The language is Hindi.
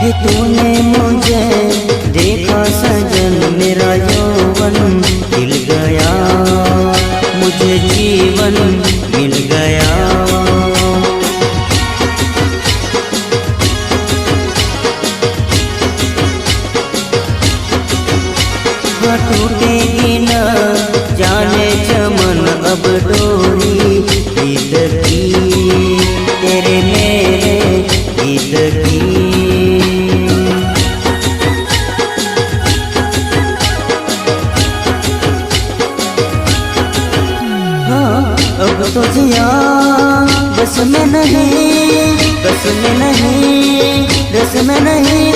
हे तूने मुझे देखा सजन, मेरा यौवन खिल गया, मुझे जीवन मिल गया। टूटेगी न जाने चमन अब डोरी गीत की, तेरे मेरे गीत की। हाँ अब तो जिया बस में नहीं, बस में नहीं, रस में नहीं,